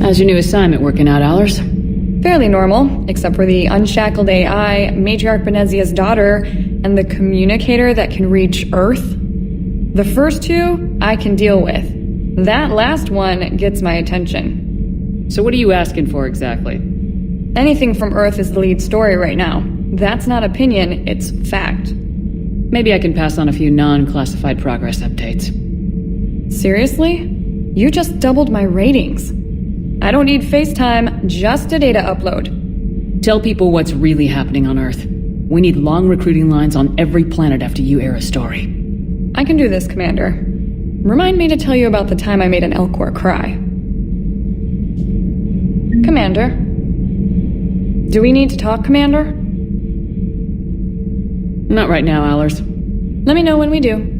How's your new assignment working out, Allers? Fairly normal, except for the unshackled AI, Matriarch Benezia's daughter, and the communicator that can reach Earth. The first two, I can deal with. That last one gets my attention. So what are you asking for exactly? Anything from Earth is the lead story right now. That's not opinion, it's fact. Maybe I can pass on a few non-classified progress updates. Seriously? You just doubled my ratings. I don't need FaceTime, just a data upload. Tell people what's really happening on Earth. We need long recruiting lines on every planet after you air a story. I can do this, Commander. Remind me to tell you about the time I made an Elcor cry. Commander? Do we need to talk, Commander? Not right now, Allers. Let me know when we do.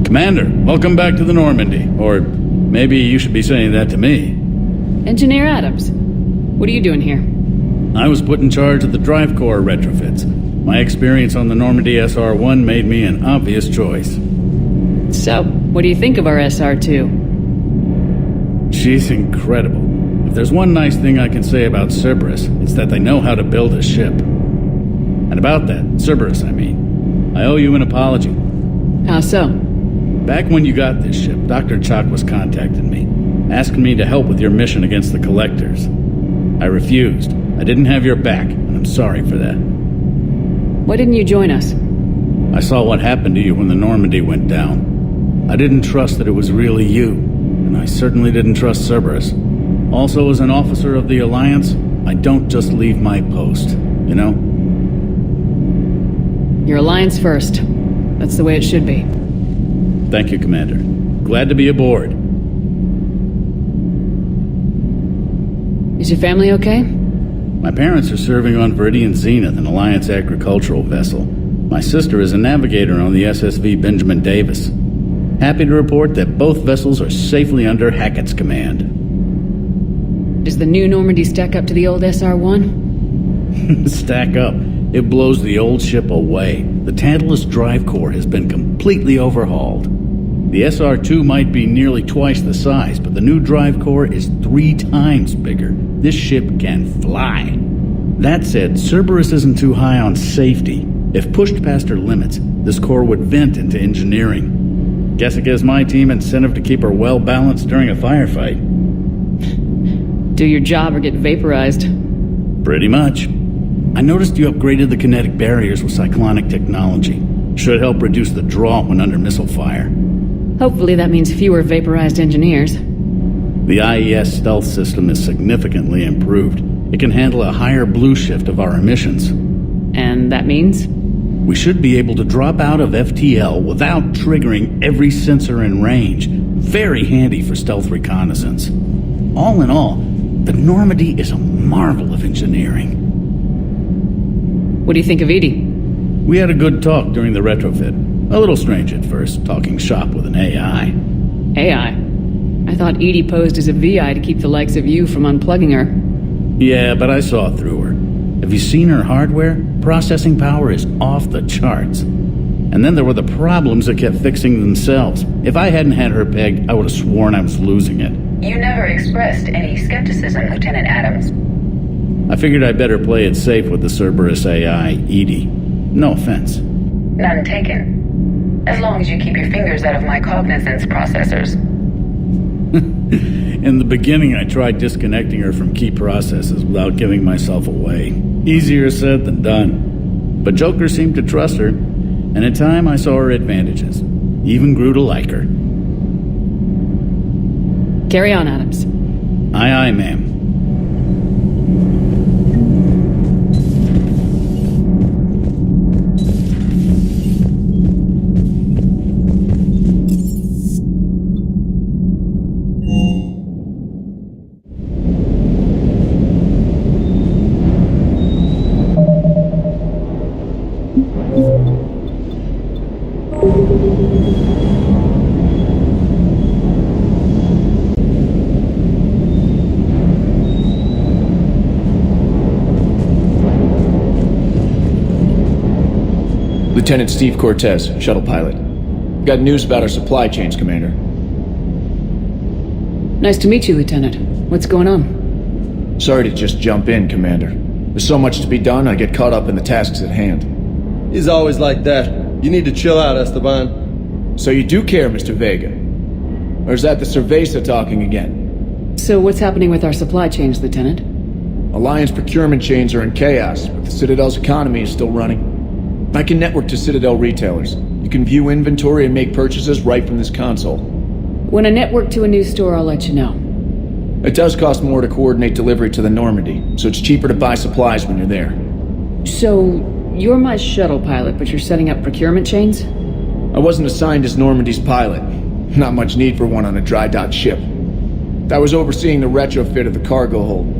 Commander, welcome back to the Normandy. Or maybe you should be saying that to me. Engineer Adams, what are you doing here? I was put in charge of the drive core retrofits. My experience on the Normandy SR-1 made me an obvious choice. So, what do you think of our SR-2? She's incredible. If there's one nice thing I can say about Cerberus, it's that they know how to build a ship. And about that, Cerberus, I mean, I owe you an apology. How so? Back when you got this ship, Dr. Chalk was contacting me, asking me to help with your mission against the Collectors. I refused. I didn't have your back, and I'm sorry for that. Why didn't you join us? I saw what happened to you when the Normandy went down. I didn't trust that it was really you, and I certainly didn't trust Cerberus. Also, as an officer of the Alliance, I don't just leave my post, you know? Your Alliance first. That's the way it should be. Thank you, Commander. Glad to be aboard. Is your family okay? My parents are serving on Viridian Zenith, an Alliance agricultural vessel. My sister is a navigator on the SSV Benjamin Davis. Happy to report that both vessels are safely under Hackett's command. Does the new Normandy stack up to the old SR-1? Stack up. It blows the old ship away. The Tantalus drive core has been completely overhauled. The SR-2 might be nearly twice the size, but the new drive core is 3 times bigger. This ship can fly. That said, Cerberus isn't too high on safety. If pushed past her limits, this core would vent into engineering. Guess it gives my team incentive to keep her well balanced during a firefight. Do your job or get vaporized. Pretty much. I noticed you upgraded the kinetic barriers with cyclonic technology. Should help reduce the draw when under missile fire. Hopefully that means fewer vaporized engineers. The IES stealth system is significantly improved. It can handle a higher blue shift of our emissions. And that means? We should be able to drop out of FTL without triggering every sensor in range. Very handy for stealth reconnaissance. All in all, the Normandy is a marvel of engineering. What do you think of Edie? We had a good talk during the retrofit. A little strange at first, talking shop with an AI. AI? I thought Edie posed as a VI to keep the likes of you from unplugging her. Yeah, but I saw through her. Have you seen her hardware? Processing power is off the charts. And then there were the problems that kept fixing themselves. If I hadn't had her pegged, I would have sworn I was losing it. You never expressed any skepticism, Lieutenant Adams. I figured I'd better play it safe with the Cerberus AI, Edie. No offense. None taken. As long as you keep your fingers out of my cognizance processors. In the beginning, I tried disconnecting her from key processes without giving myself away. Easier said than done. But Joker seemed to trust her, and in time I saw her advantages. Even grew to like her. Carry on, Adams. Aye, aye, ma'am. Lieutenant Steve Cortez, shuttle pilot. Got news about our supply chains, Commander. Nice to meet you, Lieutenant. What's going on? Sorry to just jump in, Commander. There's so much to be done, I get caught up in the tasks at hand. He's always like that. You need to chill out, Esteban. So you do care, Mr. Vega? Or is that the Cerveza talking again? So what's happening with our supply chains, Lieutenant? Alliance procurement chains are in chaos, but the Citadel's economy is still running. I can network to Citadel retailers. You can view inventory and make purchases right from this console. When I network to a new store, I'll let you know. It does cost more to coordinate delivery to the Normandy, so it's cheaper to buy supplies when you're there. So, you're my shuttle pilot, but you're setting up procurement chains? I wasn't assigned as Normandy's pilot. Not much need for one on a dry dock ship. I was overseeing the retrofit of the cargo hold.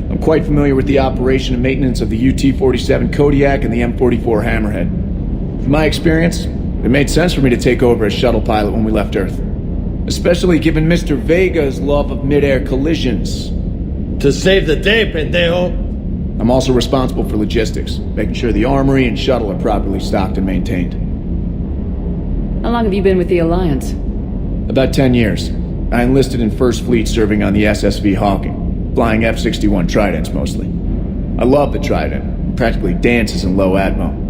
I'm quite familiar with the operation and maintenance of the UT-47 Kodiak and the M44 Hammerhead. From my experience, it made sense for me to take over as shuttle pilot when we left Earth. Especially given Mr. Vega's love of mid-air collisions. To save the day, pendejo. I'm also responsible for logistics, making sure the armory and shuttle are properly stocked and maintained. How long have you been with the Alliance? About 10 years. I enlisted in First Fleet serving on the SSV Hawking, flying F-61 Tridents mostly. I love the Trident. It practically dances in low atmo.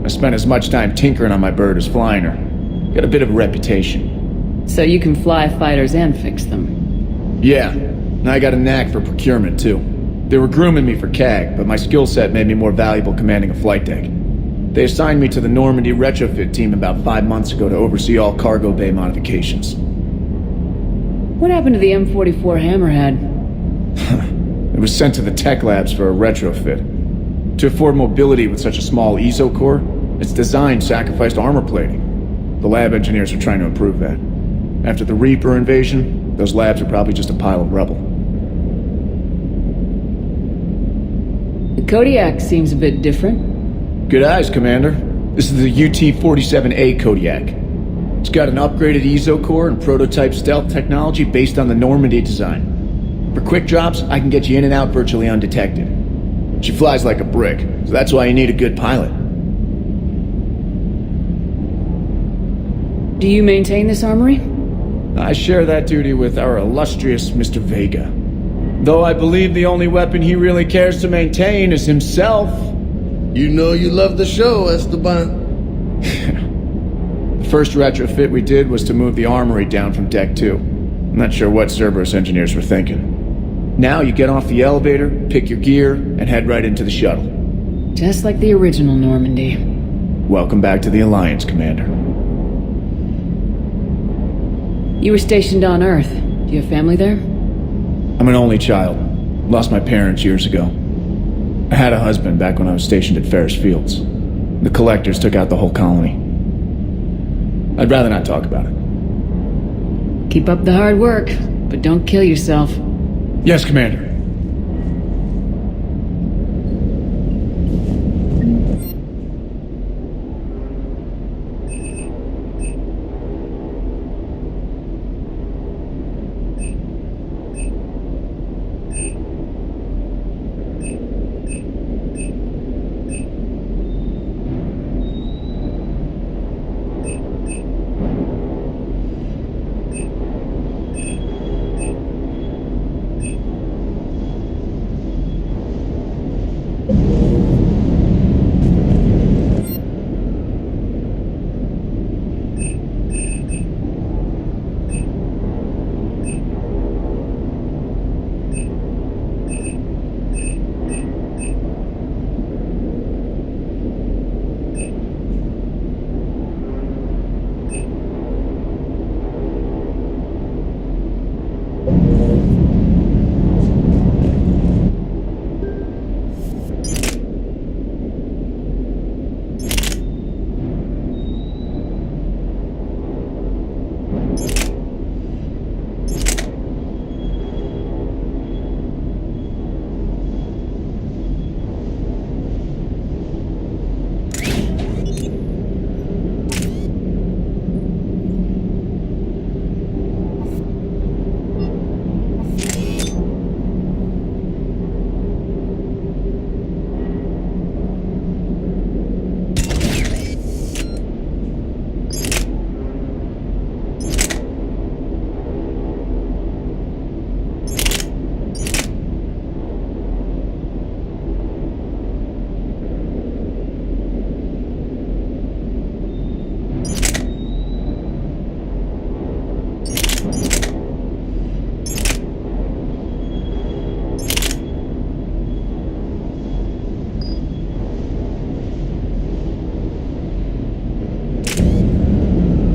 I spent as much time tinkering on my bird as flying her. Got a bit of a reputation. So you can fly fighters and fix them? Yeah, and I got a knack for procurement too. They were grooming me for CAG, but my skill set made me more valuable commanding a flight deck. They assigned me to the Normandy retrofit team about 5 months ago to oversee all cargo bay modifications. What happened to the M44 Hammerhead? It was sent to the tech labs for a retrofit. To afford mobility with such a small ESO core, its design sacrificed armor plating. The lab engineers are trying to improve that. After the Reaper invasion, those labs are probably just a pile of rubble. The Kodiak seems a bit different. Good eyes, Commander. This is the UT-47A Kodiak. It's got an upgraded ESO core and prototype stealth technology based on the Normandy design. For quick drops, I can get you in and out virtually undetected. She flies like a brick, so that's why you need a good pilot. Do you maintain this armory? I share that duty with our illustrious Mr. Vega. Though I believe the only weapon he really cares to maintain is himself. You know you love the show, Esteban. The first retrofit we did was to move the armory down from Deck 2. I'm not sure what Cerberus engineers were thinking. Now you get off the elevator, pick your gear, and head right into the shuttle. Just like the original Normandy. Welcome back to the Alliance, Commander. You were stationed on Earth. Do you have family there? I'm an only child. Lost my parents years ago. I had a husband back when I was stationed at Ferris Fields. The collectors took out the whole colony. I'd rather not talk about it. Keep up the hard work, but don't kill yourself. Yes, Commander.